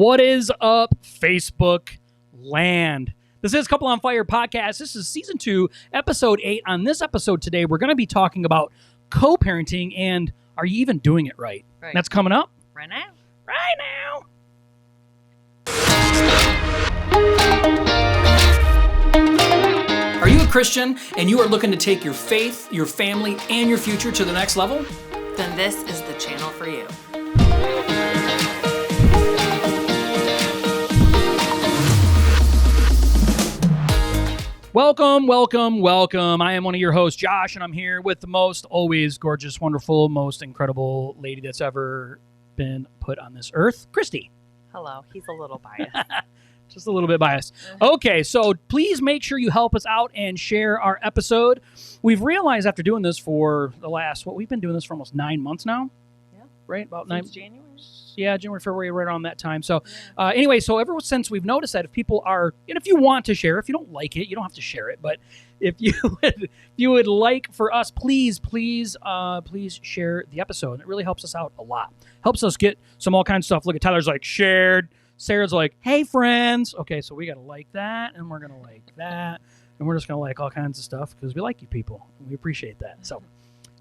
What is up, Facebook land? This is Couple on Fire podcast. This is season 2, episode 8. On this episode today, we're going to be talking about co-parenting and are you even doing it right? That's coming up right now. Are you a Christian and you are looking to take your faith, your family, and your future to the next level? Then this is the channel for you. Welcome. I am one of your hosts, Josh, and I'm here with the most always gorgeous, wonderful, most incredible lady that's ever been put on this earth, Christy. Hello. He's a little biased. Just a little bit biased. Okay, so please make sure you help us out and share our episode. We've realized after doing this for the last, we've been doing this for almost 9 months now. Yeah. Right? About Since 9. January. Yeah, January, February, right around that time. So anyway, so ever since we've noticed that if people are, and if you want to share, if you don't like it, you don't have to share it. But if you would like for us, please share the episode. It really helps us out a lot. Helps us get some all kinds of stuff. Look at Tyler's like shared. Sarah's like, hey friends. Okay, so we got to like that, and we're going to like that, and we're just going to like all kinds of stuff because we like you people. And we appreciate that. So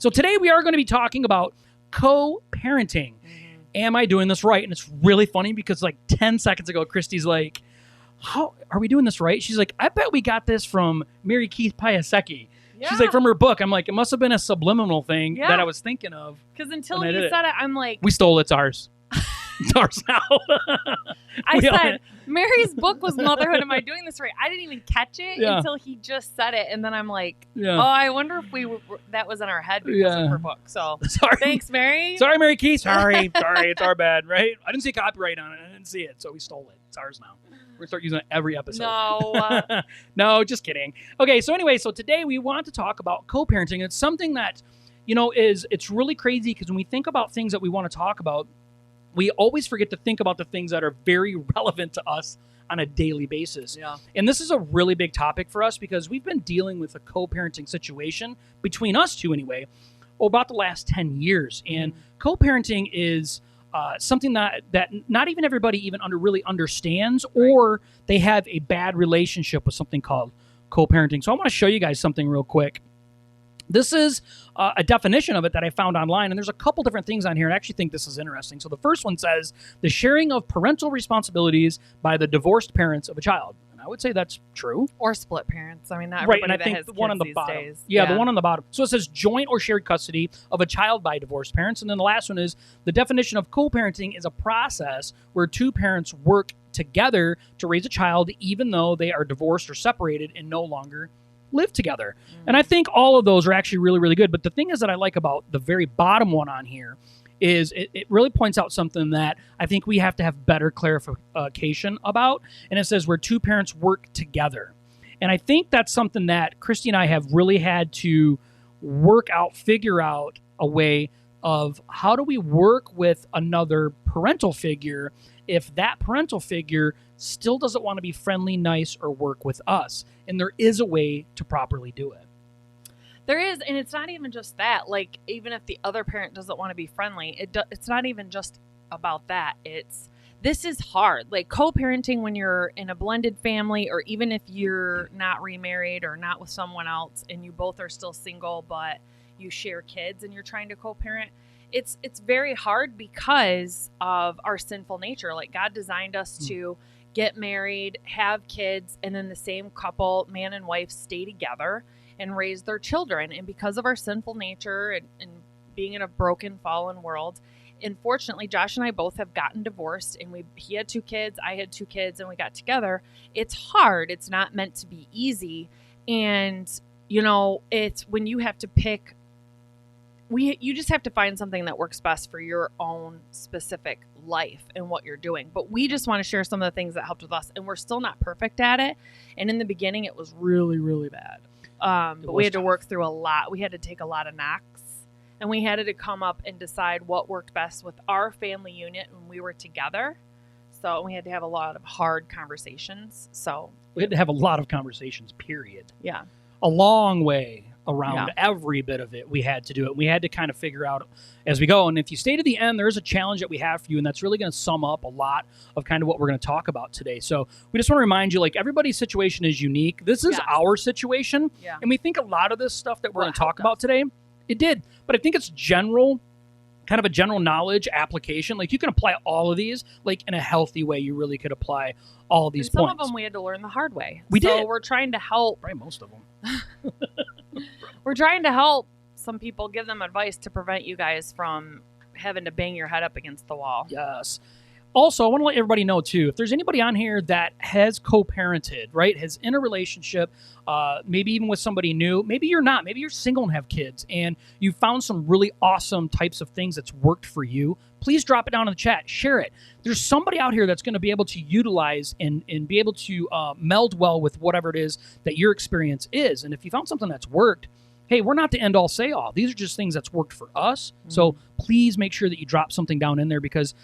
today we are going to be talking about co-parenting. Am I doing this right? And it's really funny because like 10 seconds ago, Christy's like, how are we doing this right? She's like, I bet we got this from Mary Keith Piasecki. Yeah. She's like, from her book. I'm like, it must have been a subliminal thing that I was thinking of. Because until you said it, I'm like... We stole it. It's ours. It's ours now. I said, Mary's book was Motherhood. Am I doing this right? I didn't even catch it until he just said it. And then I'm like, I wonder if that was in our head because of her book. So sorry. Thanks, Mary. Sorry, Mary Keith. Sorry. It's our bad, right? I didn't see copyright on it. I didn't see it. So we stole it. It's ours now. We're going to start using it every episode. No. No, just kidding. Okay, so anyway, so today we want to talk about co-parenting. It's something that, it's really crazy because when we think about things that we want to talk about, we always forget to think about the things that are very relevant to us on a daily basis. Yeah. And this is a really big topic for us because we've been dealing with a co-parenting situation between us two anyway, about the last 10 years. And co-parenting is something that not even everybody even really understands, or they have a bad relationship with something called co-parenting. So I want to show you guys something real quick. This is a definition of it that I found online, and there's a couple different things on here. I actually think this is interesting. So the first one says, the sharing of parental responsibilities by the divorced parents of a child. And I would say that's true. Or split parents. I mean, not right, everybody and I think has the one on the these bottom. Days. Yeah, the one on the bottom. So it says joint or shared custody of a child by divorced parents. And then the last one is, the definition of co-parenting is a process where two parents work together to raise a child even though they are divorced or separated and no longer live together. And I think all of those are actually really, really good. But the thing is that I like about the very bottom one on here is it really points out something that I think we have to have better clarification about. And it says where two parents work together. And I think that's something that Christy and I have really had to figure out a way of how do we work with another parental figure if that parental figure still doesn't want to be friendly, nice, or work with us. And there is a way to properly do it. There is, and it's not even just that. Like, even if the other parent doesn't want to be friendly, it's not even just about that. This is hard. Like, co-parenting when you're in a blended family, or even if you're not remarried or not with someone else and you both are still single, but you share kids and you're trying to co-parent, it's very hard because of our sinful nature. Like, God designed us to get married, have kids, and then the same couple, man and wife, stay together and raise their children. And because of our sinful nature and being in a broken, fallen world, unfortunately, Josh and I both have gotten divorced, and he had 2 kids, I had 2 kids, and we got together. It's hard. It's not meant to be easy. And, it's when you have to pick, you just have to find something that works best for your own specific life and what you're doing. But we just want to share some of the things that helped with us, and we're still not perfect at it. And in the beginning, it was really, really bad. But we had to work through a lot. We had to take a lot of knocks, and we had to come up and decide what worked best with our family unit when we were together. So we had to have a lot of hard conversations. So we had to have a lot of conversations, period. Yeah. A long way around every bit of it. We had to do it. We had to kind of figure out as we go. And if you stay to the end, there is a challenge that we have for you, and that's really going to sum up a lot of kind of what we're going to talk about today. So we just want to remind you, like, everybody's situation is unique. This is our situation, and we think a lot of this stuff that we're going to talk about today, it did. But I think it's general, kind of a general knowledge application. Like, you can apply all of these, like, in a healthy way. You really could apply all of these points. Some of them we had to learn the hard way. We did. So we're trying to help. Right, most of them. We're trying to help some people, give them advice to prevent you guys from having to bang your head up against the wall. Yes. Also, I want to let everybody know, too, if there's anybody on here that has co-parented, right, has in a relationship, maybe even with somebody new, maybe you're not, maybe you're single and have kids, and you found some really awesome types of things that's worked for you, please drop it down in the chat. Share it. There's somebody out here that's going to be able to utilize and be able to meld well with whatever it is that your experience is. And if you found something that's worked, hey, we're not the end all say all. These are just things that's worked for us. Mm-hmm. So please make sure that you drop something down in there, because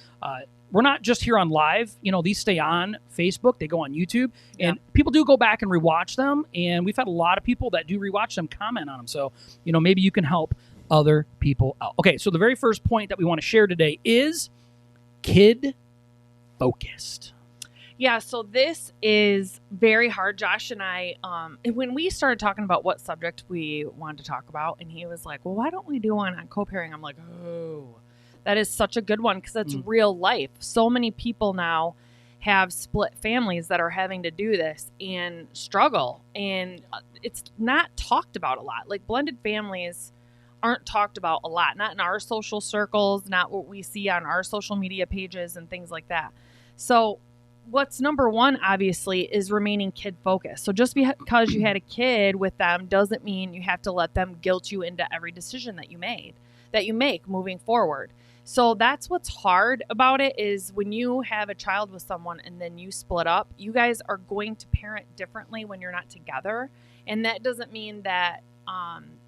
we're not just here on live. You know, these stay on Facebook. They go on YouTube. And people do go back and rewatch them. And we've had a lot of people that do rewatch them comment on them. So, you know, maybe you can help other people out. Okay, so the very first point that we want to share today is kid focused. Yeah, so this is very hard. Josh and I, when we started talking about what subject we wanted to talk about, and he was like, well, why don't we do one on co-parenting? I'm like, oh, that is such a good one, because that's real life. So many people now have split families that are having to do this and struggle, and it's not talked about a lot. Like, blended families aren't talked about a lot, not in our social circles, not what we see on our social media pages and things like that. So what's number one, obviously, is remaining kid focused. So just because you had a kid with them doesn't mean you have to let them guilt you into every decision that you make moving forward. So that's what's hard about it, is when you have a child with someone and then you split up, you guys are going to parent differently when you're not together. And that doesn't mean that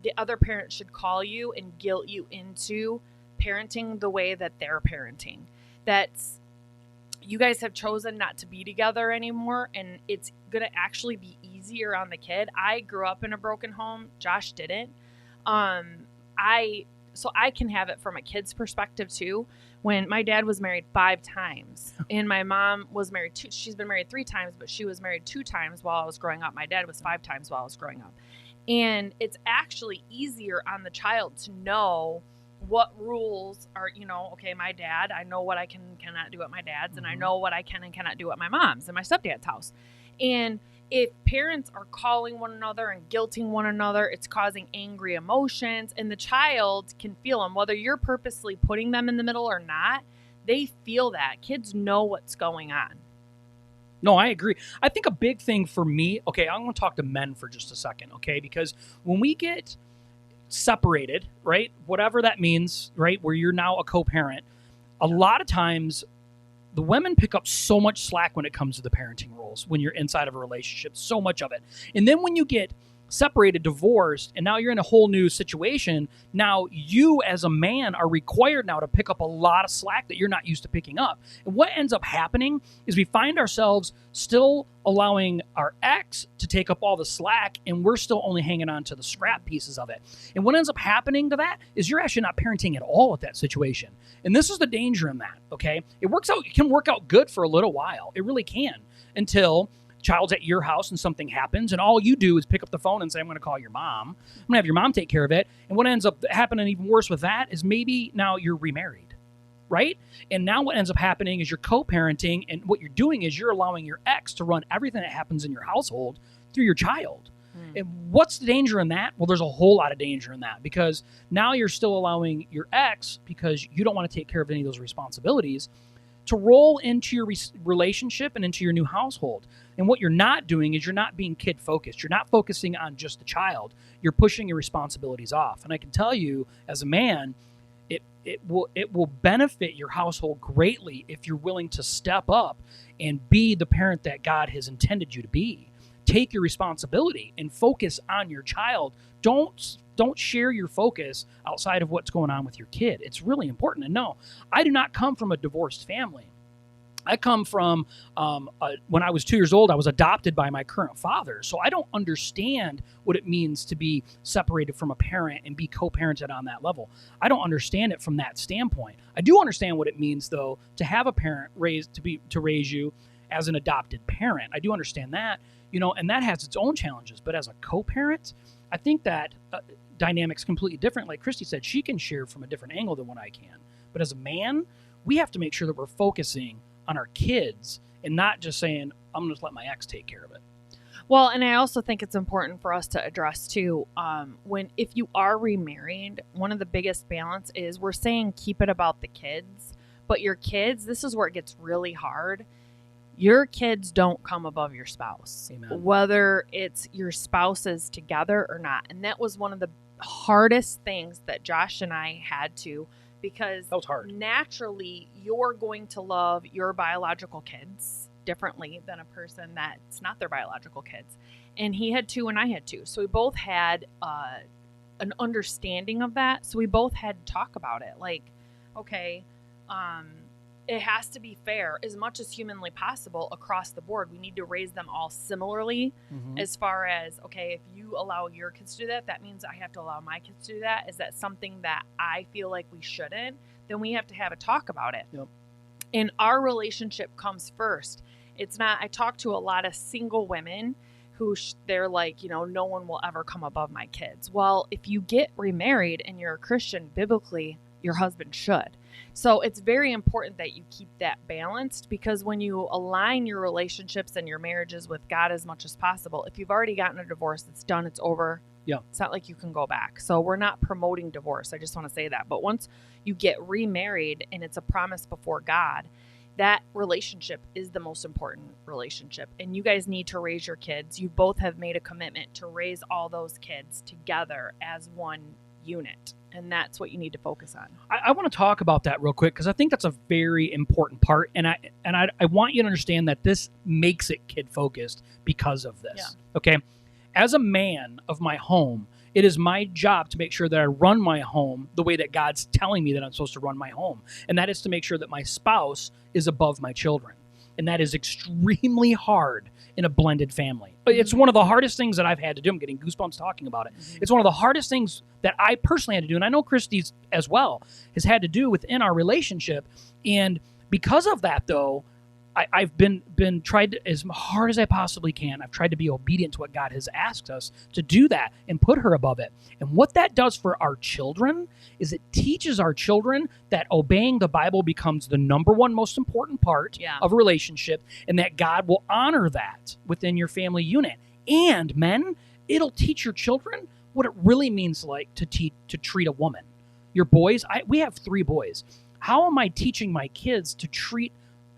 the other parent should call you and guilt you into parenting the way that they're parenting. That's, you guys have chosen not to be together anymore, and it's going to actually be easier on the kid. I grew up in a broken home. Josh didn't. So I can have it from a kid's perspective too. When my dad was married 5 times and my mom was married she's been married 3 times, but she was married 2 times while I was growing up. My dad was 5 times while I was growing up. And it's actually easier on the child to know what rules are, you know, okay, my dad, I know what I can and cannot do at my dad's, and I know what I can and cannot do at my mom's and my stepdad's house. And if parents are calling one another and guilting one another, it's causing angry emotions, and the child can feel them, whether you're purposely putting them in the middle or not. They feel that. Kids know what's going on. No, I agree. I think a big thing for me, okay, I'm going to talk to men for just a second, okay? Because when we get separated, right, whatever that means, right, where you're now a co-parent, a lot of times the women pick up so much slack when it comes to the parenting roles when you're inside of a relationship, so much of it. And then when you get separated, divorced, and now you're in a whole new situation, now you as a man are required now to pick up a lot of slack that you're not used to picking up. And what ends up happening is we find ourselves still allowing our ex to take up all the slack, and we're still only hanging on to the scrap pieces of it. And what ends up happening to that is you're actually not parenting at all at that situation. And this is the danger in that, okay? It can work out good for a little while. It really can, until child's at your house and something happens, and all you do is pick up the phone and say, I'm going to call your mom. I'm going to have your mom take care of it. And what ends up happening even worse with that is maybe now you're remarried, right? And now what ends up happening is you're co-parenting, and what you're doing is you're allowing your ex to run everything that happens in your household through your child. And what's the danger in that? Well, there's a whole lot of danger in that, because now you're still allowing your ex, because you don't want to take care of any of those responsibilities, to roll into your relationship and into your new household. And what you're not doing is you're not being kid focused. You're not focusing on just the child. You're pushing your responsibilities off. And I can tell you, as a man, it will benefit your household greatly if you're willing to step up and be the parent that God has intended you to be. Take your responsibility and focus on your child. Don't share your focus outside of what's going on with your kid. It's really important to know. I do not come from a divorced family. I come from when I was 2 years old, I was adopted by my current father. So I don't understand what it means to be separated from a parent and be co-parented on that level. I don't understand it from that standpoint. I do understand what it means, though, to have a parent to raise you as an adopted parent. I do understand that, and that has its own challenges. But as a co-parent, I think that dynamic's completely different. Like Christy said, she can share from a different angle than what I can. But as a man, we have to make sure that we're focusing on our kids and not just saying, I'm going to let my ex take care of it. Well, and I also think it's important for us to address too, if you are remarried, one of the biggest balance is we're saying keep it about the kids, but your kids, this is where it gets really hard. Your kids don't come above your spouse, Amen. Whether it's your spouses together or not. And that was one of the hardest things that Josh and I had to, because that was hard. Naturally, you're going to love your biological kids differently than a person that's not their biological kids. And he had 2 and I had 2. So we both had an understanding of that. So we both had to talk about it. Like, okay, it has to be fair as much as humanly possible across the board. We need to raise them all similarly as far as, okay, if you allow your kids to do that, that means I have to allow my kids to do that. Is that something that I feel like we shouldn't? Then we have to have a talk about it. Yep. And our relationship comes first. It's not, I talk to a lot of single women who they're like, no one will ever come above my kids. Well, if you get remarried and you're a Christian, biblically, your husband should. So it's very important that you keep that balanced, because when you align your relationships and your marriages with God as much as possible, if you've already gotten a divorce, it's done, it's over. Yeah. It's not like you can go back. So we're not promoting divorce. I just want to say that. But once you get remarried and it's a promise before God, that relationship is the most important relationship. And you guys need to raise your kids. You both have made a commitment to raise all those kids together as one unit. And that's what you need to focus on. I want to talk about that real quick, because I think that's a very important part. And I want you to understand that this makes it kid focused because of this. Yeah. Okay. As a man of my home, it is my job to make sure that I run my home the way that God's telling me that I'm supposed to run my home. And that is to make sure that my spouse is above my children. And that is extremely hard in a blended family. It's one of the hardest things that I've had to do. I'm getting goosebumps talking about it. It's one of the hardest things that I personally had to do, and I know Christy's as well, has had to do within our relationship. And because of that, though, I've been tried to, as hard as I possibly can, I've tried to be obedient to what God has asked us to do that and put her above it. And what that does for our children is it teaches our children that obeying the Bible becomes the number one most important part of a relationship, and that God will honor that within your family unit. And men, it'll teach your children what it really means like to treat a woman. Your boys, we have 3 boys. How am I teaching my kids to treat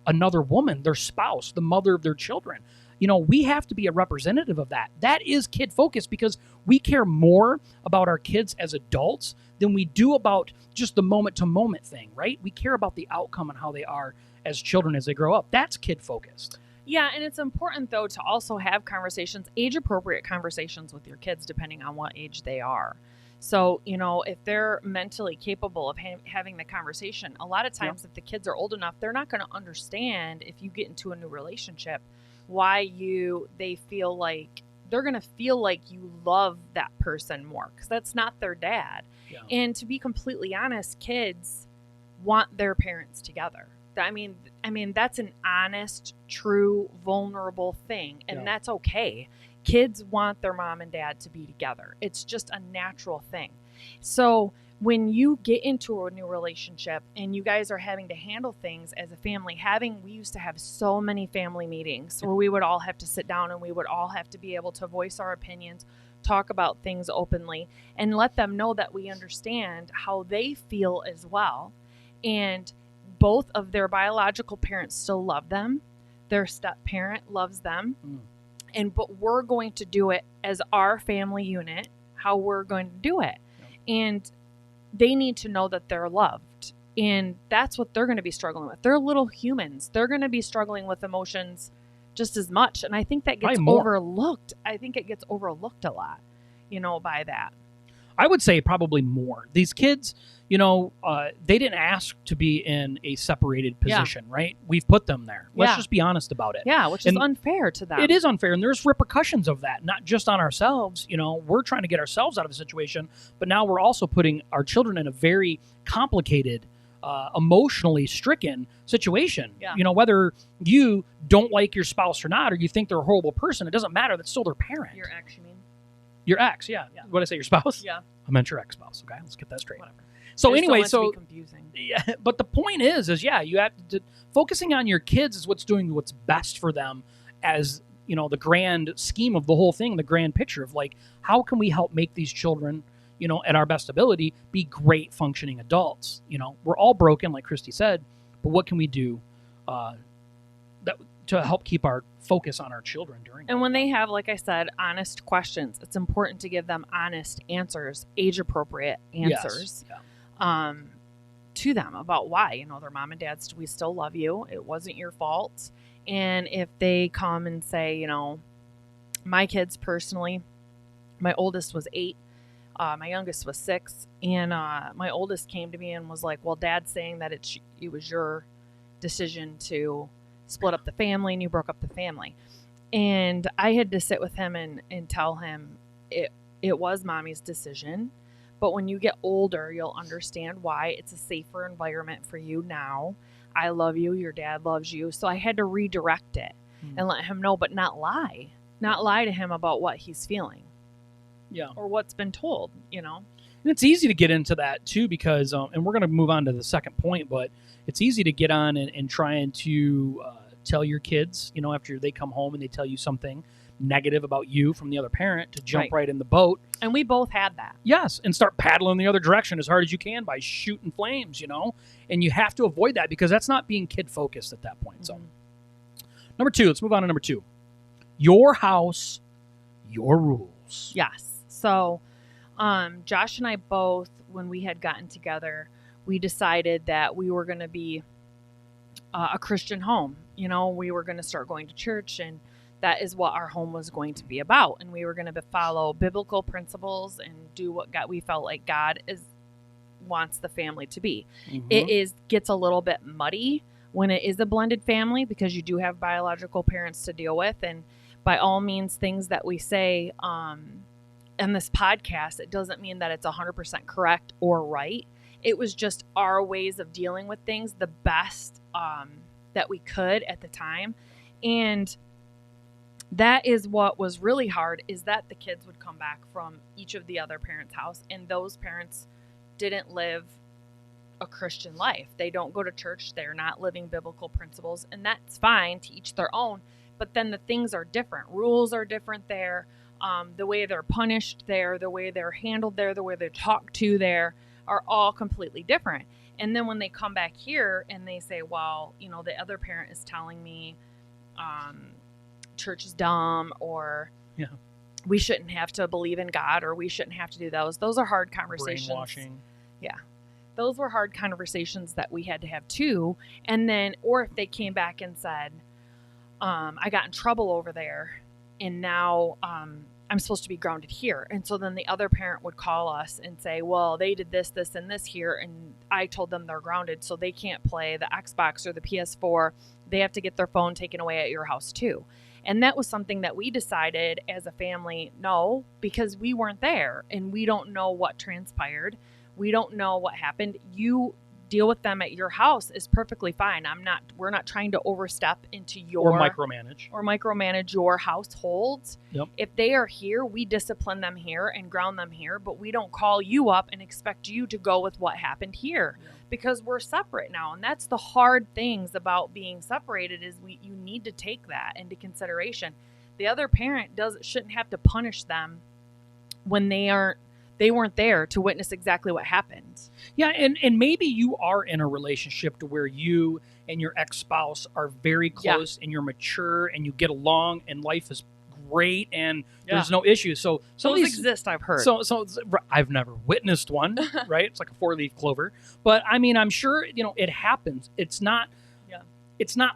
another woman, their spouse, the mother of their children? We have to be a representative of that. That is kid focused, because we care more about our kids as adults than we do about just the moment to moment thing, right? We care about the outcome and how they are as children as they grow up. That's kid focused. Yeah, and it's important, though, to also have conversations, age-appropriate conversations with your kids, depending on what age they are. So, if they're mentally capable of having the conversation, a lot of times if the kids are old enough, they're not going to understand, if you get into a new relationship, why they feel like they're going to feel like you love that person more, because that's not their dad. Yeah. And to be completely honest, kids want their parents together. I mean, that's an honest, true, vulnerable thing, and that's okay. Kids want their mom and dad to be together. It's just a natural thing. So when you get into a new relationship and you guys are having to handle things as a family, we used to have so many family meetings where we would all have to sit down and we would all have to be able to voice our opinions, talk about things openly, and let them know that we understand how they feel as well. And both of their biological parents still love them. Their step parent loves them. But we're going to do it as our family unit, how we're going to do it. Yeah. And they need to know that they're loved. And that's what they're going to be struggling with. They're little humans. They're going to be struggling with emotions just as much. And I think that gets overlooked. I think it gets overlooked a lot, by that. I would say probably more. These kids, they didn't ask to be in a separated position, right? We've put them there. Let's just be honest about it. Yeah, which is unfair to them. It is unfair, and there's repercussions of that, not just on ourselves. We're trying to get ourselves out of the situation, but now we're also putting our children in a very complicated, emotionally stricken situation. Yeah. Whether you don't like your spouse or not, or you think they're a horrible person, it doesn't matter. That's still their parent. Your ex, you mean? Your ex, yeah. What did I say, your spouse? Yeah. I meant your ex-spouse. Okay, let's get that straight. Whatever. So I just anyway, don't want it to be confusing. Yeah, but the point is you have to focusing on your kids is what's doing what's best for them, as the grand scheme of the whole thing, the grand picture of like, how can we help make these children, at our best ability, be great functioning adults? We're all broken, like Christy said, but what can we do to help keep our focus on our children during? And when they have, like I said, honest questions, it's important to give them honest answers, age appropriate answers. Yes. Yeah. To them about why, their mom and dad, we still love you. It wasn't your fault. And if they come and say, my kids personally, my oldest was 8, my youngest was 6, and my oldest came to me and was like, well, Dad's saying that it was your decision to split up the family and you broke up the family. And I had to sit with him and tell him it was Mommy's decision. But when you get older, you'll understand why it's a safer environment for you now. I love you. Your dad loves you. So I had to redirect it and let him know, but not lie. Not lie to him about what he's feeling. Yeah. Or what's been told, And it's easy to get into that, too, because, and we're going to move on to the second point, but it's easy to get on and trying to tell your kids, after they come home and they tell you something negative about you from the other parent, to jump right in the boat. And we both had that. Yes, and start paddling the other direction as hard as you can by shooting flames, and you have to avoid that because that's not being kid focused at that point. So number 2, let's move on to number 2. Your house, your rules. Yes. So Josh and I both, when we had gotten together, we decided that we were going to be a Christian home. We were going to start going to church, and that is what our home was going to be about. And we were going to follow biblical principles and do what we felt like God wants the family to be. Mm-hmm. It gets a little bit muddy when it is a blended family because you do have biological parents to deal with. And by all means, things that we say in this podcast, it doesn't mean that it's 100% correct or right. It was just our ways of dealing with things the best that we could at the time. And that is what was really hard, is that the kids would come back from each of the other parents' house, and those parents didn't live a Christian life. They don't go to church. They're not living biblical principles, and that's fine, to each their own. But then the things are different. Rules are different there. The way they're punished there, the way they're handled there, the way they're talked to there are all completely different. And then when they come back here and they say, well, the other parent is telling me church is dumb, or we shouldn't have to believe in God, or we shouldn't have to do those. Those are hard conversations. Brainwashing. Yeah. Those were hard conversations that we had to have too. And then, or if they came back and said, I got in trouble over there and now I'm supposed to be grounded here. And so then the other parent would call us and say, well, they did this, this, and this here, and I told them they're grounded, so they can't play the Xbox or the PS4. They have to get their phone taken away at your house too. And that was something that we decided as a family, no, because we weren't there and we don't know what transpired. We don't know what happened. You deal with them at your house is perfectly fine. We're not trying to overstep into your or micromanage your household. Yep. If they are here, we discipline them here and ground them here, but we don't call you up and expect you to go with what happened here because we're separate now. And that's the hard things about being separated is you need to take that into consideration. The other parent shouldn't have to punish them when they weren't there to witness exactly what happened. Yeah, and maybe you are in a relationship to where you and your ex-spouse are very close and you're mature and you get along and life is great and there's no issues. So those exist, I've heard. So I've never witnessed one, right? It's like a 4-leaf clover. But I mean, I'm sure, it happens. It's not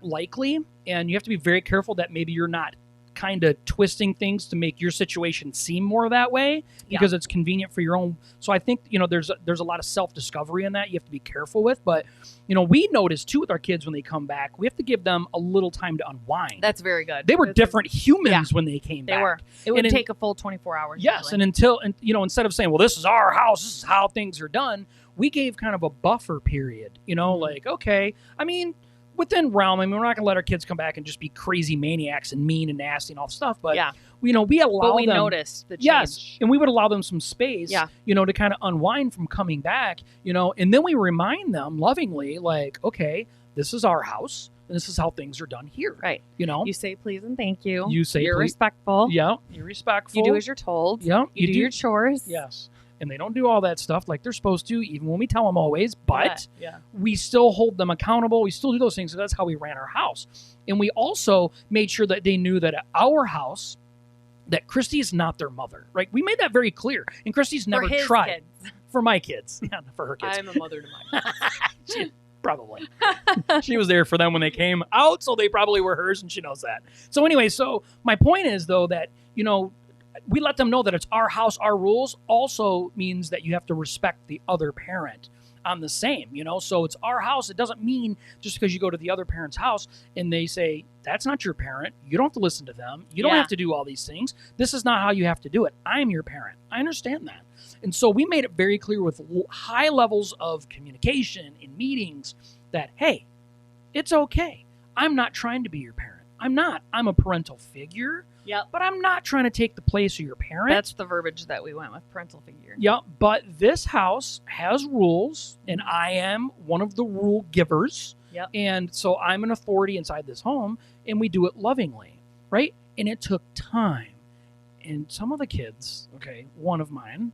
likely, and you have to be very careful that maybe you're not kind of twisting things to make your situation seem more that way because it's convenient for your own. So I think, there's a lot of self-discovery in that you have to be careful with. But, we notice too with our kids when they come back, we have to give them a little time to unwind. That's very good. They were different humans when they came back. They were. It would take a full 24 hours. Yes. Usually. And instead of saying, well, this is our house, this is how things are done, we gave kind of a buffer period, like, okay, I mean, within realm. I mean, we're not going to let our kids come back and just be crazy maniacs and mean and nasty and all stuff. But, we allow but we them. noticed the change. Yes. And we would allow them some space, to kind of unwind from coming back, and then we remind them lovingly, like, okay, this is our house. And this is how things are done here. Right. You say please and thank you. You say you're please. respectful. Yeah. You're respectful. You do as you're told. Yeah. You do your chores. Yes. And they don't do all that stuff like they're supposed to, even when we tell them always. But yeah. we still hold them accountable. We still do those things. So that's how we ran our house. And we also made sure that they knew that at our house, that Christy is not their mother. Right? We made that very clear. And Christy's never tried. Kids. For my kids. Yeah, for her kids. I'm a mother to mine. Probably. She was there for them when they came out, so they probably were hers, and she knows that. So anyway, so my point is, though, that, we let them know that it's our house, our rules also means that you have to respect the other parent on the same, So it's our house. It doesn't mean just because you go to the other parent's house and they say, that's not your parent. You don't have to listen to them. You don't have to do all these things. This is not how you have to do it. I'm your parent. I understand that. And so we made it very clear with high levels of communication in meetings that, hey, it's okay. I'm not trying to be your parent. I'm not. I'm a parental figure. Yep. But I'm not trying to take the place of your parent. That's the verbiage that we went with, parental figure. Yep. But this house has rules, and I am one of the rule givers. Yep. And so I'm an authority inside this home, and we do it lovingly, right? And it took time. And some of the kids, one of mine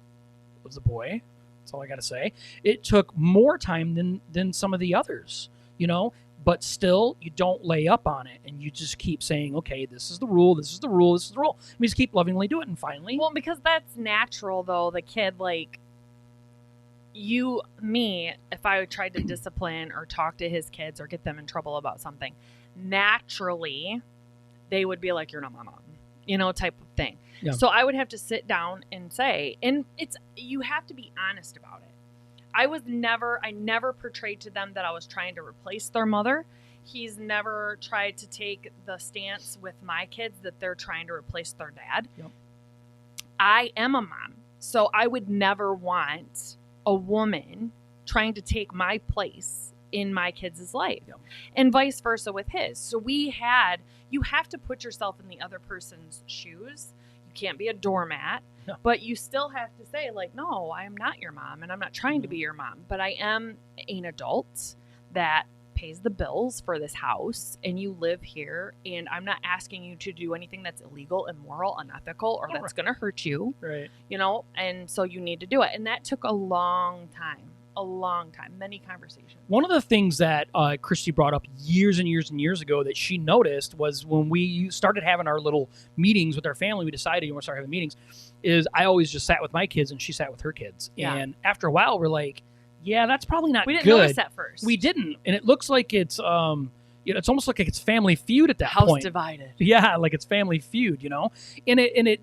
was a boy. That's all I got to say. It took more time than some of the others, But still, you don't lay up on it, and you just keep saying, okay, this is the rule, this is the rule, this is the rule. And we just keep lovingly do it, and finally... Well, because that's natural, though. The kid, like, if I tried to discipline or talk to his kids or get them in trouble about something, naturally, they would be like, you're not my mom, type of thing. Yeah. So I would have to sit down and say, and you have to be honest about it. I never portrayed to them that I was trying to replace their mother. He's never tried to take the stance with my kids that they're trying to replace their dad. Yep. I am a mom, so I would never want a woman trying to take my place in my kids' life. Yep. And vice versa with his. So you have to put yourself in the other person's shoes. You can't be a doormat. No. But you still have to say, like, no, I am not your mom, and I'm not trying to be your mom. But I am an adult that pays the bills for this house, and you live here, and I'm not asking you to do anything that's illegal, immoral, unethical, or that's going to hurt you. Right. And so you need to do it. And that took a long time, many conversations. One of the things that Christy brought up years and years and years ago that she noticed was when we started having our little meetings with our family, we decided we want to start having meetings, is I always just sat with my kids and she sat with her kids. Yeah. And after a while, we're like, yeah, that's probably not good. We didn't notice that first. We didn't. And it looks like it's, it's almost like it's Family Feud at that point. House divided. Yeah, like it's Family Feud, And it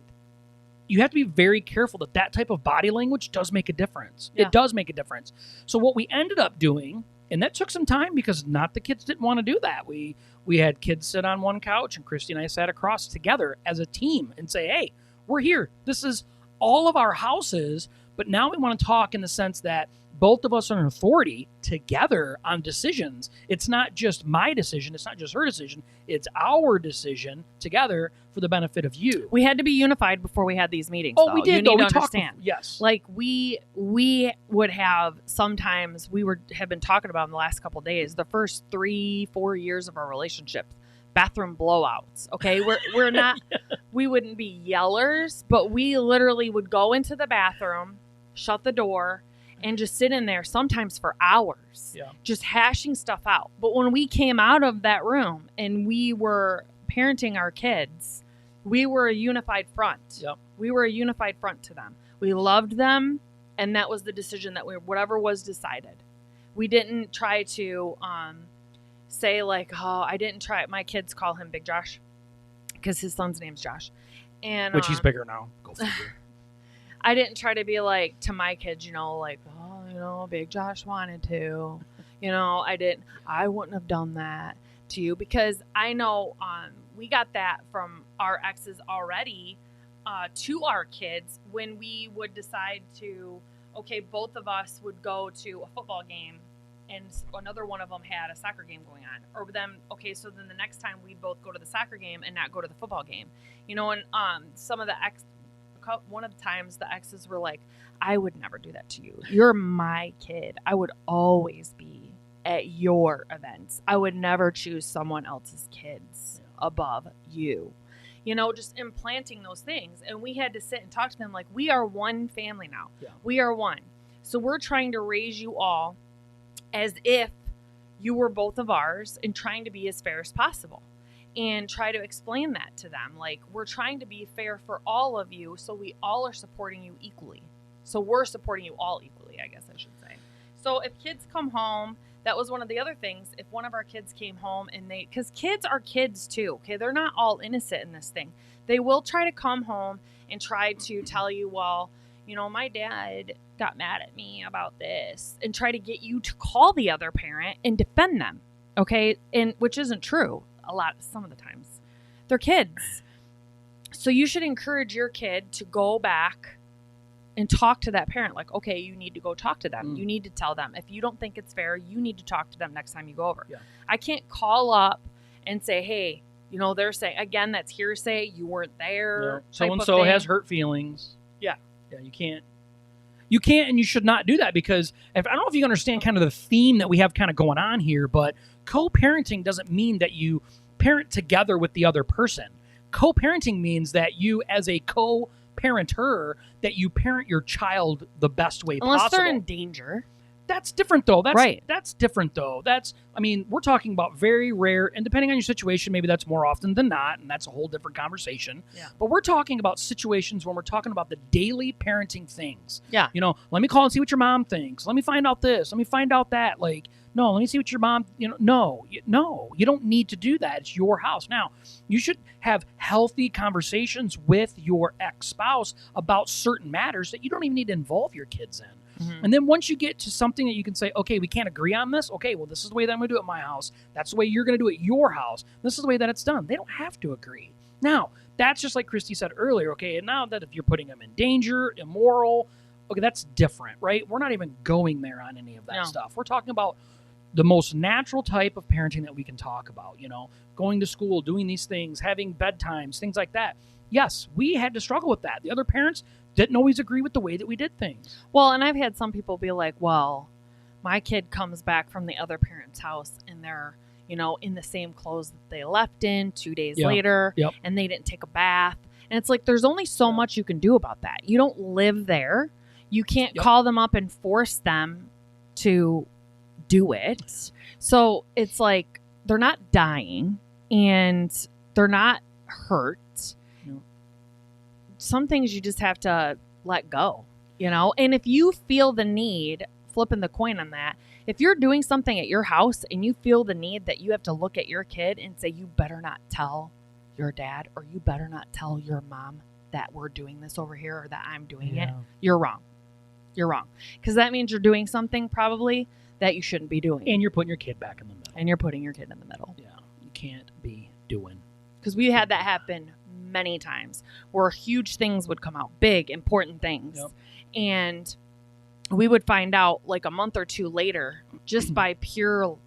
you have to be very careful that type of body language does make a difference. Yeah. It does make a difference. So what we ended up doing, and that took some time because not the kids didn't want to do that. We had kids sit on one couch, and Christy and I sat across together as a team and say, hey, we're here. This is all of our houses, but now we want to talk in the sense that both of us are an authority together on decisions. It's not just my decision. It's not just her decision. It's our decision together for the benefit of you. We had to be unified before we had these meetings. We did. You need to understand. Yes. Like we would have sometimes have been talking about in the last couple of days, the first 3-4 years of our relationship, bathroom blowouts. Okay. We're not, we wouldn't be yellers, but we literally would go into the bathroom, shut the door, and just sit in there sometimes for hours, just hashing stuff out. But when we came out of that room and we were parenting our kids, we were a unified front. Yep. We were a unified front to them. We loved them, and that was the decision that whatever was decided. We didn't try to say like, oh, I didn't try. My kids call him Big Josh. because his son's name's Josh. And Which he's bigger now. Go figure. I didn't try to be like to my kids, like, oh, Big Josh wanted to. I wouldn't have done that to you, because I know we got that from our exes already to our kids when we would decide to, okay, both of us would go to a football game and another one of them had a soccer game going on. Or then, okay, so then the next time we'd both go to the soccer game and not go to the football game. And some of the one of the times the exes were like, I would never do that to you. You're my kid. I would always be at your events. I would never choose someone else's kids above you. Just implanting those things. And we had to sit and talk to them like, we are one family now. Yeah. We are one. So we're trying to raise you all as if you were both of ours and trying to be as fair as possible. And try to explain that to them. Like, we're trying to be fair for all of you, so we all are supporting you equally. So we're supporting you all equally, I guess I should say. So if kids come home, that was one of the other things. If one of our kids came home and because kids are kids too, okay? They're not all innocent in this thing. They will try to come home and try to tell you, well, my dad got mad at me about this, and try to get you to call the other parent and defend them, okay? And which isn't true. Some of the times they're kids. So you should encourage your kid to go back and talk to that parent. Like, okay, you need to go talk to them. You need to tell them. If you don't think it's fair, you need to talk to them next time you go over. Yeah. I can't call up and say, hey, they're saying, again, that's hearsay. You weren't there. So-and-so has hurt feelings. Yeah. You can't, and you should not do that, because I don't know if you understand kind of the theme that we have kind of going on here, but co-parenting doesn't mean that you parent together with the other person. Co-parenting means that you, as a co-parenter, that you parent your child the best way possible. Unless they're in danger. That's different, though. Right. That's different, though. We're talking about very rare, and depending on your situation, maybe that's more often than not, and that's a whole different conversation. Yeah. But we're talking about situations when we're talking about the daily parenting things. Yeah. Let me call and see what your mom thinks. Let me find out this. Let me find out that. Like, no, let me see what your mom, no, you don't need to do that. It's your house. Now, you should have healthy conversations with your ex-spouse about certain matters that you don't even need to involve your kids in. Mm-hmm. And then once you get to something that you can say, okay, we can't agree on this. Okay, well, this is the way that I'm going to do it at my house. That's the way you're going to do it at your house. This is the way that it's done. They don't have to agree. Now, that's just like Christy said earlier, okay, and now that if you're putting them in danger, immoral, okay, that's different, right? We're not even going there on any of that stuff. We're talking about the most natural type of parenting that we can talk about, going to school, doing these things, having bedtimes, things like that. Yes, we had to struggle with that. The other parents didn't always agree with the way that we did things. Well, and I've had some people be like, well, my kid comes back from the other parent's house and they're, in the same clothes that they left in 2 days later, and they didn't take a bath. And it's like, there's only so much you can do about that. You don't live there. You can't call them up and force them to do it. So it's like, they're not dying and they're not hurt. Some things you just have to let go, and if you feel the need, flipping the coin on that, if you're doing something at your house and you feel the need that you have to look at your kid and say, you better not tell your dad, or you better not tell your mom that we're doing this over here, or that I'm doing it, you're wrong. You're wrong. Because that means you're doing something probably that you shouldn't be doing. And you're putting your kid back in the middle. And you're putting your kid in the middle. Yeah. You can't be doing. Because we had that happen many times where huge things would come out, big, important things. And we would find out like a month or two later, just by pure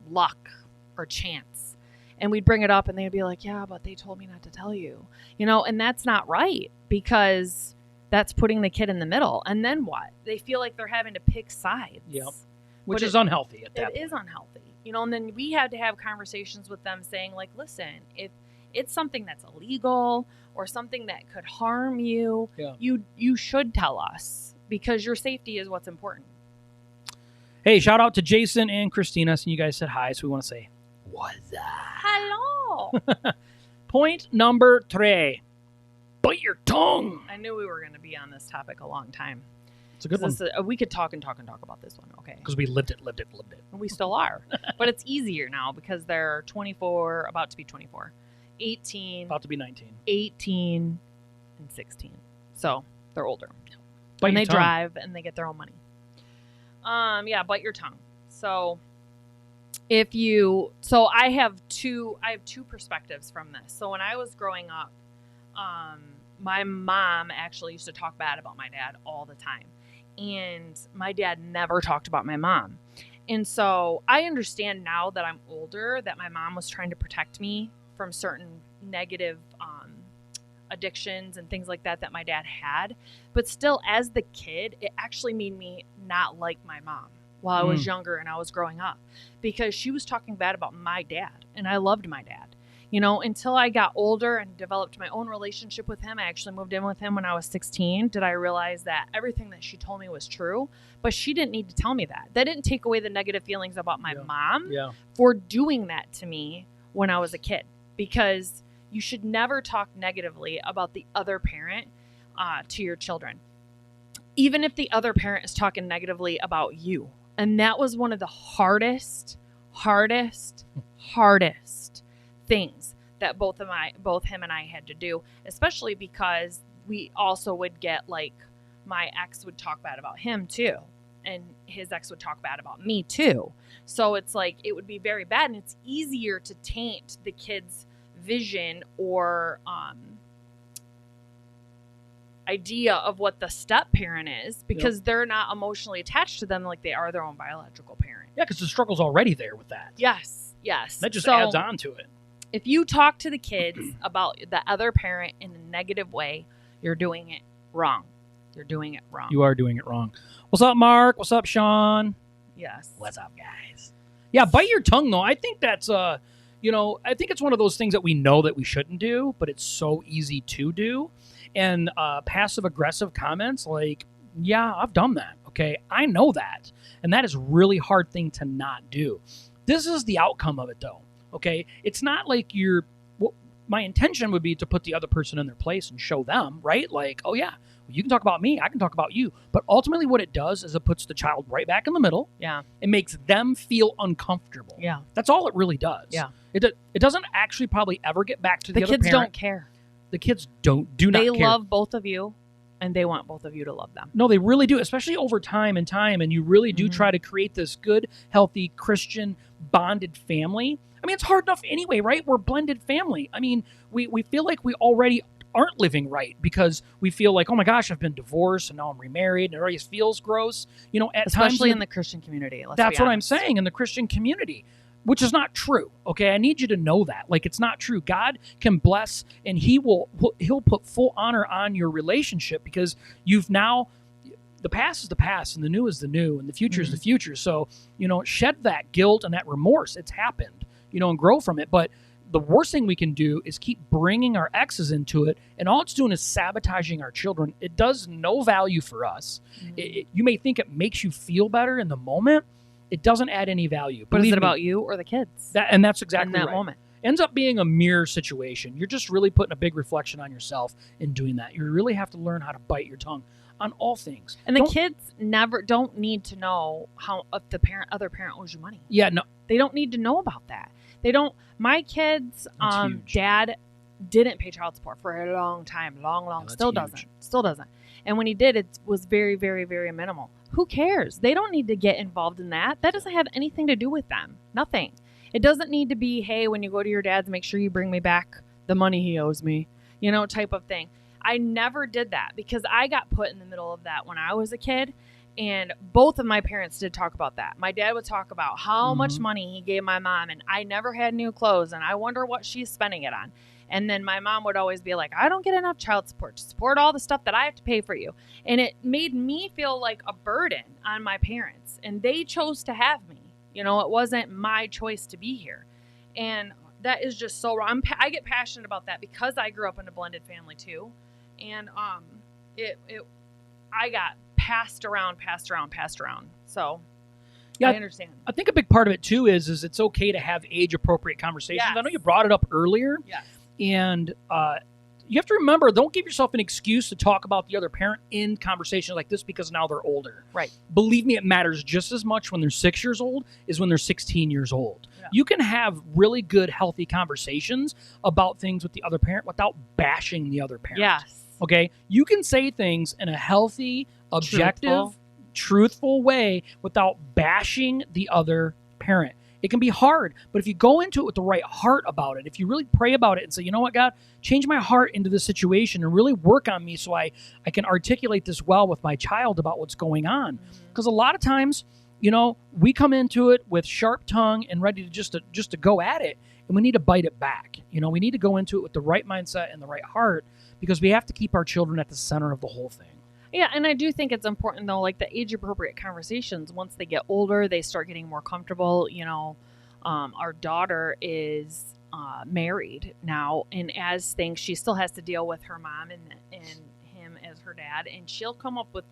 luck or chance. And we'd bring it up and they'd be like, yeah, but they told me not to tell you, and that's not right, because that's putting the kid in the middle. And then what? They feel like they're having to pick sides. Yep. Which is unhealthy at that point. It is unhealthy. And then we had to have conversations with them saying like, listen, if it's something that's illegal or something that could harm you, you should tell us, because your safety is what's important. Hey, shout out to Jason and Christina. So you guys said hi, so we want to say, what's up? Hello. Point number 3. Bite your tongue. I knew we were going to be on this topic a long time. It's a good one. We could talk and talk and talk about this one, okay? Because we lived it. And we still are. But it's easier now because they're 24, about to be 24. 18, about to be 19. 18, and 16. So they're older. Bite and your they tongue. drive and they get their own money. Yeah, bite your tongue. So I have two perspectives from this. So when I was growing up, my mom actually used to talk bad about my dad all the time. And my dad never talked about my mom. And so I understand now that I'm older that my mom was trying to protect me from certain negative addictions and things like that my dad had. But still, as the kid, it actually made me not like my mom while I was younger and I was growing up, because she was talking bad about my dad, and I loved my dad. Until I got older and developed my own relationship with him. I actually moved in with him when I was 16. Did I realize that everything that she told me was true? But she didn't need to tell me that. That didn't take away the negative feelings about my mom for doing that to me when I was a kid. Because you should never talk negatively about the other parent to your children, even if the other parent is talking negatively about you. And that was one of the hardest things that both him and I had to do, especially because we also would get, like, my ex would talk bad about him too, and his ex would talk bad about me too. So it's like, it would be very bad, and it's easier to taint the kids' vision or idea of what the step parent is, because they're not emotionally attached to them like they are their own biological parent. Yeah, because the struggle's already there with that. Yes. That just adds on to it. If you talk to the kids about the other parent in a negative way, you're doing it wrong. You're doing it wrong. You are doing it wrong. What's up, Mark? What's up, Sean? Yes. What's up, guys? Yeah, bite your tongue, though. I think that's, I think it's one of those things that we know that we shouldn't do, but it's so easy to do. And passive-aggressive comments like, yeah, I've done that, okay? I know that. And that is a really hard thing to not do. This is the outcome of it, though, okay? It's not like my intention would be to put the other person in their place and show them, right? Like, oh, yeah, you can talk about me, I can talk about you. But ultimately what it does is it puts the child right back in the middle. Yeah. It makes them feel uncomfortable. Yeah. That's all it really does. Yeah. It doesn't actually probably ever get back to the other kids parent. don't care. The kids do not care. They love both of you, and they want both of you to love them. No, they really do, especially over time and time. And you really do try to create this good, healthy, Christian, bonded family. I mean, it's hard enough anyway, right? We're a blended family. I mean, we feel like we already aren't living right because we feel like, oh my gosh, I've been divorced and now I'm remarried and it already feels gross. Especially in the Christian community. That's what I'm saying, in the Christian community. Which is not true, okay? I need you to know that. Like, it's not true. God can bless, and he'll put full honor on your relationship because you've now, the past is the past, and the new is the new, and the future is the future. So, shed that guilt and that remorse. It's happened, and grow from it. But the worst thing we can do is keep bringing our exes into it, and all it's doing is sabotaging our children. It does no value for us. You may think it makes you feel better in the moment. It doesn't add any value. But is it about you or the kids? That's exactly in that right. moment. Ends up being a mirror situation. You're just really putting a big reflection on yourself in doing that. You really have to learn how to bite your tongue on all things. And the kids don't need to know how if the other parent owes you money. Yeah, no. They don't need to know about that. They don't. My kids' dad didn't pay child support for a long time. Long. Still doesn't. And when he did, it was very, very, very minimal. Who cares? They don't need to get involved in that. That doesn't have anything to do with them. Nothing. It doesn't need to be, hey, when you go to your dad's, make sure you bring me back the money he owes me, type of thing. I never did that because I got put in the middle of that when I was a kid. And both of my parents did talk about that. My dad would talk about how much money he gave my mom, and I never had new clothes, and I wonder what she's spending it on. And then my mom would always be like, I don't get enough child support to support all the stuff that I have to pay for you. And it made me feel like a burden on my parents. And they chose to have me. It wasn't my choice to be here. And that is just so wrong. I get passionate about that because I grew up in a blended family too. And I got passed around. So yeah, I understand. I think a big part of it too is it's okay to have age appropriate conversations. Yes. I know you brought it up earlier. Yes. And you have to remember, don't give yourself an excuse to talk about the other parent in conversations like this because now they're older. Right. Believe me, it matters just as much when they're 6 years old as when they're 16 years old. Yeah. You can have really good, healthy conversations about things with the other parent without bashing the other parent. Yes. Okay? You can say things in a healthy, objective, truthful way without bashing the other parent. It can be hard, but if you go into it with the right heart about it, if you really pray about it and say, you know what, God, change my heart into this situation and really work on me so I can articulate this well with my child about what's going on. Because a lot of times, we come into it with sharp tongue and ready to just to go at it, and we need to bite it back. We need to go into it with the right mindset and the right heart because we have to keep our children at the center of the whole thing. Yeah, and I do think it's important, though, like the age-appropriate conversations. Once they get older, they start getting more comfortable. Our daughter is married now, and as things, she still has to deal with her mom and him as her dad, and she'll come up with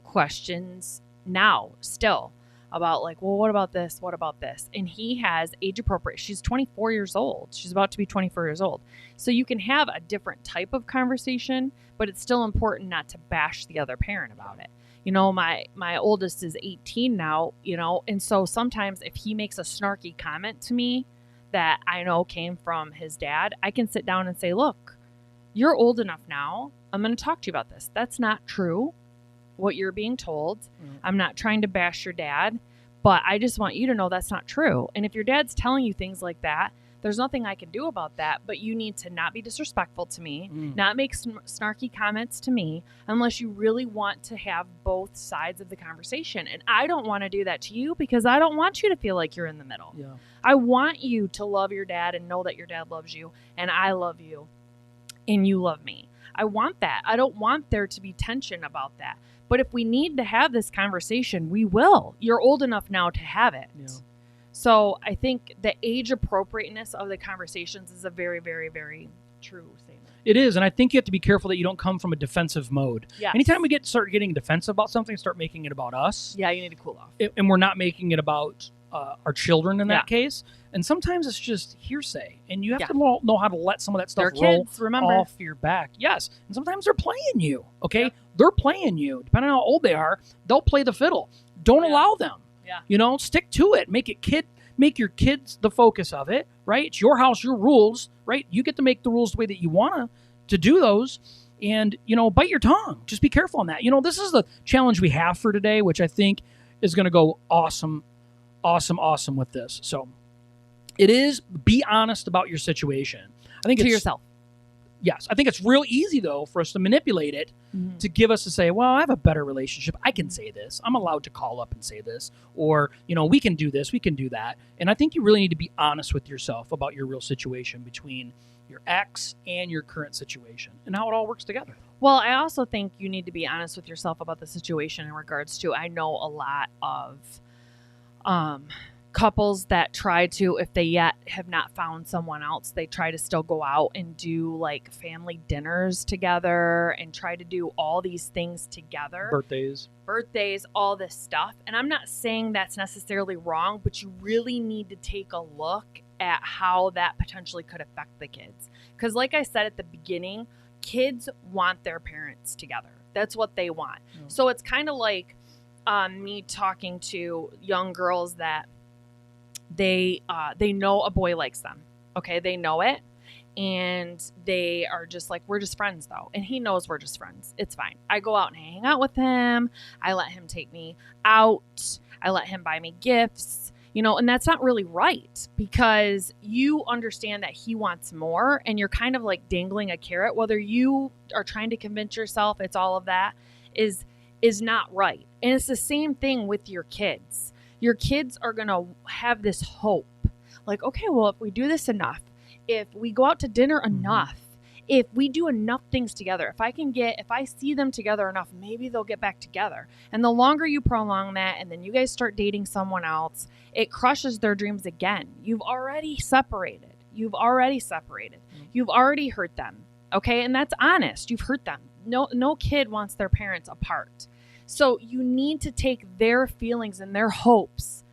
questions now still about like, well, what about this? What about this? And he has age-appropriate. She's 24 years old. She's about to be 24 years old. So you can have a different type of conversation, but it's still important not to bash the other parent about it. My oldest is 18 now, and so sometimes if he makes a snarky comment to me that I know came from his dad, I can sit down and say, look, you're old enough now. I'm going to talk to you about this. That's not true, what you're being told. I'm not trying to bash your dad, but I just want you to know that's not true. And if your dad's telling you things like that, there's nothing I can do about that, but you need to not be disrespectful to me, not make snarky comments to me, unless you really want to have both sides of the conversation. And I don't want to do that to you because I don't want you to feel like you're in the middle. Yeah. I want you to love your dad and know that your dad loves you and I love you and you love me. I want that. I don't want there to be tension about that. But if we need to have this conversation, we will. You're old enough now to have it. Yeah. So I think the age appropriateness of the conversations is a very, very, very true statement. It is, and I think you have to be careful that you don't come from a defensive mode. Yes. Anytime we start getting defensive about something, start making it about us. Yeah, you need to cool off. And we're not making it about our children in that case. And sometimes it's just hearsay, and you have to know how to let some of that stuff roll off your back. Yes, and sometimes they're playing you. Okay, they're playing you. Depending on how old they are, they'll play the fiddle. Don't allow them. Yeah. Stick to it. Make your kids the focus of it, right? It's your house, your rules, right? You get to make the rules the way that you want to do those. And, bite your tongue. Just be careful on that. This is the challenge we have for today, which I think is going to go awesome with this. So it is, be honest about your situation. I think to yourself. Yes. I think it's real easy, though, for us to manipulate it to give us to say, well, I have a better relationship. I can say this. I'm allowed to call up and say this. Or, we can do this. We can do that. And I think you really need to be honest with yourself about your real situation between your ex and your current situation and how it all works together. Well, I also think you need to be honest with yourself about the situation in regards to, I know a lot of couples that try to, if they yet have not found someone else, they try to still go out and do like family dinners together and try to do all these things together. Birthdays, all this stuff. And I'm not saying that's necessarily wrong, but you really need to take a look at how that potentially could affect the kids. Because like I said at the beginning, kids want their parents together. That's what they want. So it's kind of like me talking to young girls that they know a boy likes them. Okay, they know it, and they are just like, we're just friends though, and he knows we're just friends. It's fine. I go out and hang out with him. I let him take me out. I let him buy me gifts. And that's not really right because you understand that he wants more, and you're kind of like dangling a carrot. Whether you are trying to convince yourself it's all of that is not right. And it's the same thing with your kids. Your kids are going to have this hope. Like, okay, well, if we do this enough, if we go out to dinner enough, if we do enough things together, if I see them together enough, maybe they'll get back together. And the longer you prolong that, and then you guys start dating someone else, it crushes their dreams again. You've already separated. You've already hurt them. Okay. And that's honest. You've hurt them. No kid wants their parents apart. So you need to take their feelings and their hopes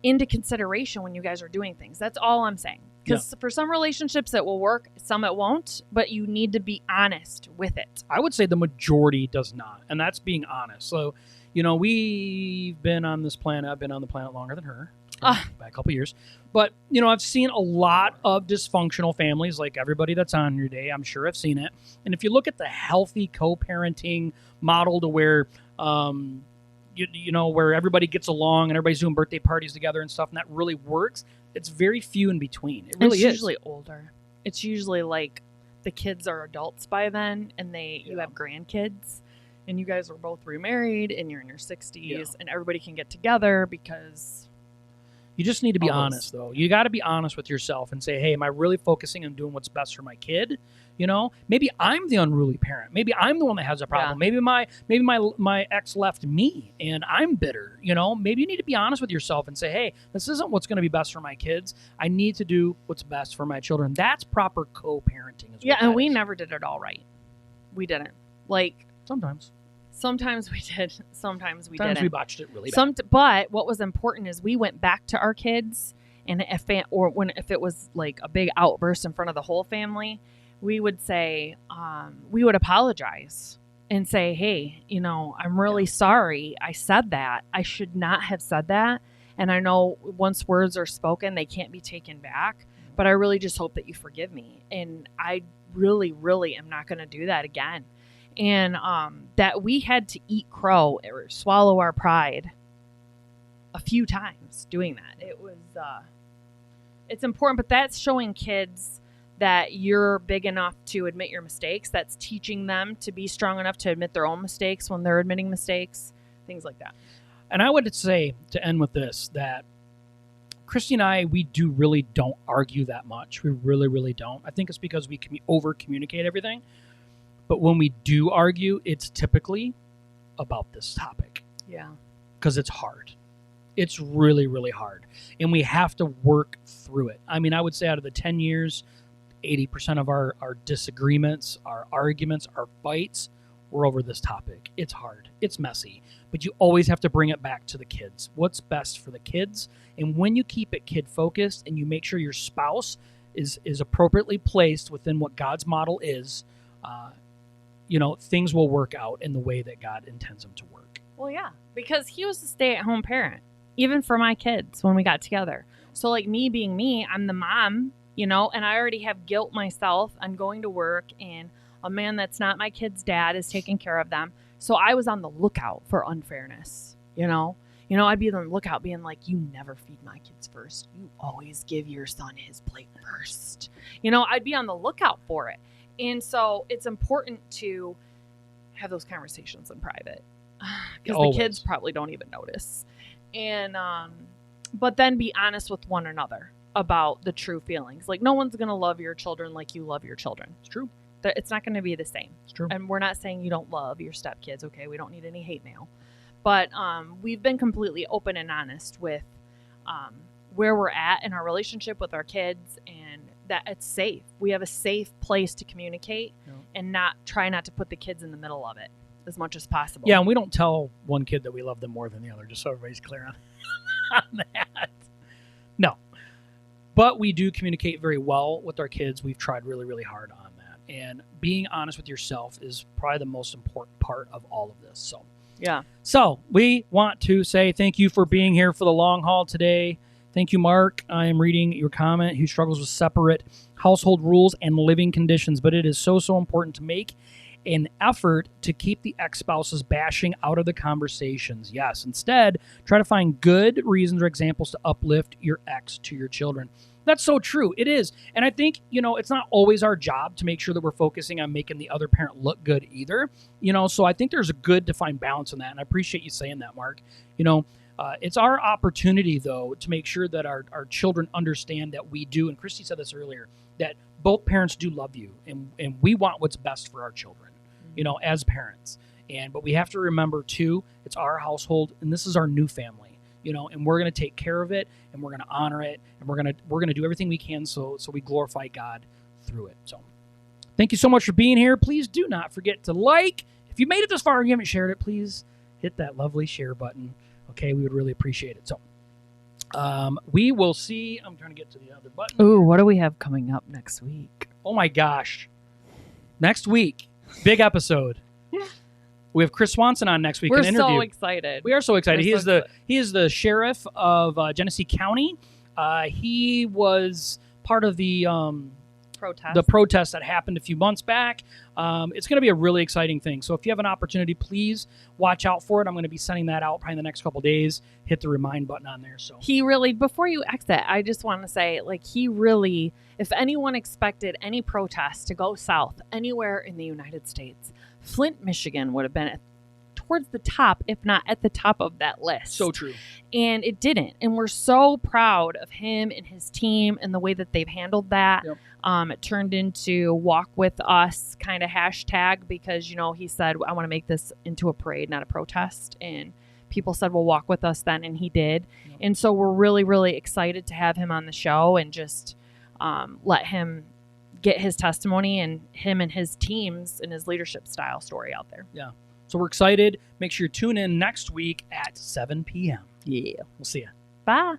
into consideration when you guys are doing things. That's all I'm saying. Because for some relationships it will work, some it won't, but you need to be honest with it. I would say the majority does not, and that's being honest. So, we've been on this planet. I've been on the planet longer than her, by a couple years. But, I've seen a lot of dysfunctional families, like everybody that's on here today. I'm sure I've seen it. And if you look at the healthy co-parenting model to where, where everybody gets along and everybody's doing birthday parties together and stuff, and that really works, it's very few in between. It really is. It's usually older. It's usually like the kids are adults by then, and you have grandkids, and you guys are both remarried, and you're in your 60s, and everybody can get together because... You just need to be honest, though. You got to be honest with yourself and say, hey, am I really focusing on doing what's best for my kid? Maybe I'm the unruly parent. Maybe I'm the one that has a problem. Yeah. Maybe my ex left me and I'm bitter. Maybe you need to be honest with yourself and say, hey, this isn't what's going to be best for my kids. I need to do what's best for my children. That's proper co-parenting. And we never did it all right. We didn't. Sometimes we did. Sometimes we didn't. We botched it really bad. But what was important is we went back to our kids, and if it was like a big outburst in front of the whole family, we would say, we would apologize and say, hey, I'm really sorry I said that. I should not have said that. And I know once words are spoken, they can't be taken back. But I really just hope that you forgive me. And I really, really am not going to do that again. And that we had to eat crow or swallow our pride a few times doing that. It was, it's important, but that's showing kids that you're big enough to admit your mistakes. That's teaching them to be strong enough to admit their own mistakes when they're admitting mistakes, things like that. And I would say, to end with this, that Christy and I, we really don't argue that much. We really, really don't. I think it's because we over-communicate everything. But when we do argue, it's typically about this topic. Yeah. Because it's hard. It's really, really hard. And we have to work through it. I mean, I would say out of the 10 years, 80% of our disagreements, our arguments, our fights were over this topic. It's hard. It's messy. But you always have to bring it back to the kids. What's best for the kids? And when you keep it kid-focused and you make sure your spouse is appropriately placed within what God's model is, things will work out in the way that God intends them to work. Well, yeah, because he was a stay-at-home parent, even for my kids when we got together. So like me being me, I'm the mom, and I already have guilt myself. I'm going to work, and a man that's not my kid's dad is taking care of them. So I was on the lookout for unfairness, I'd be on the lookout being like, you never feed my kids first. You always give your son his plate first. I'd be on the lookout for it. And so it's important to have those conversations in private because the kids probably don't even notice. And, but then be honest with one another about the true feelings. Like, no one's going to love your children like you love your children. It's true. It's not going to be the same. It's true. And we're not saying you don't love your stepkids. Okay. We don't need any hate mail, but, we've been completely open and honest with, where we're at in our relationship with our kids, and that it's safe. We have a safe place to communicate and try not to put the kids in the middle of it as much as possible. Yeah, and we don't tell one kid that we love them more than the other, just so everybody's clear on that. No. But we do communicate very well with our kids. We've tried really, really hard on that. And being honest with yourself is probably the most important part of all of this. So we want to say thank you for being here for the long haul today. Thank you, Mark. I am reading your comment. Who struggles with separate household rules and living conditions, but it is so important to make an effort to keep the ex-spouses bashing out of the conversations. Yes, instead, try to find good reasons or examples to uplift your ex to your children. That's so true. It is. And I think, it's not always our job to make sure that we're focusing on making the other parent look good either. So I think there's a good defined balance in that. And I appreciate you saying that, Mark. It's our opportunity, though, to make sure that our children understand that we do, and Christy said this earlier, that both parents do love you, and we want what's best for our children, as parents. But we have to remember, too, it's our household, and this is our new family, and we're going to take care of it, and we're going to honor it, and we're going to do everything we can so we glorify God through it. So thank you so much for being here. Please do not forget to like. If you made it this far and you haven't shared it, please hit that lovely share button. Okay, we would really appreciate it. So We will see. I'm trying to get to the other button. Ooh, what do we have coming up next week? Oh my gosh. Next week, big episode. We have Chris Swanson on next week. We're an interview. so excited. We are so excited. We're He is the sheriff of Genesee County. He was part of the protest that happened a few months back. It's going to be a really exciting thing. So if you have an opportunity, please watch out for it. I'm going to be sending that out probably in the next couple of days. Hit the remind button on there. So he really, before you exit, I just want to say, like, he really, if anyone expected any protest to go south anywhere in the United States, Flint, Michigan would have been towards the top, if not at the top of that list. So true. And it didn't. And we're so proud of him and his team and the way that they've handled that. Yep. It turned into walk with us kind of hashtag because, you know, he said, I want to make this into a parade, not a protest. And people said, well, walk with us then. And he did. Yep. And so we're really, really excited to have him on the show and just let him get his testimony and him and his teams and his leadership style story out there. Yeah. So we're excited. Make sure you tune in next week at 7 p.m. Yeah. We'll see you. Bye.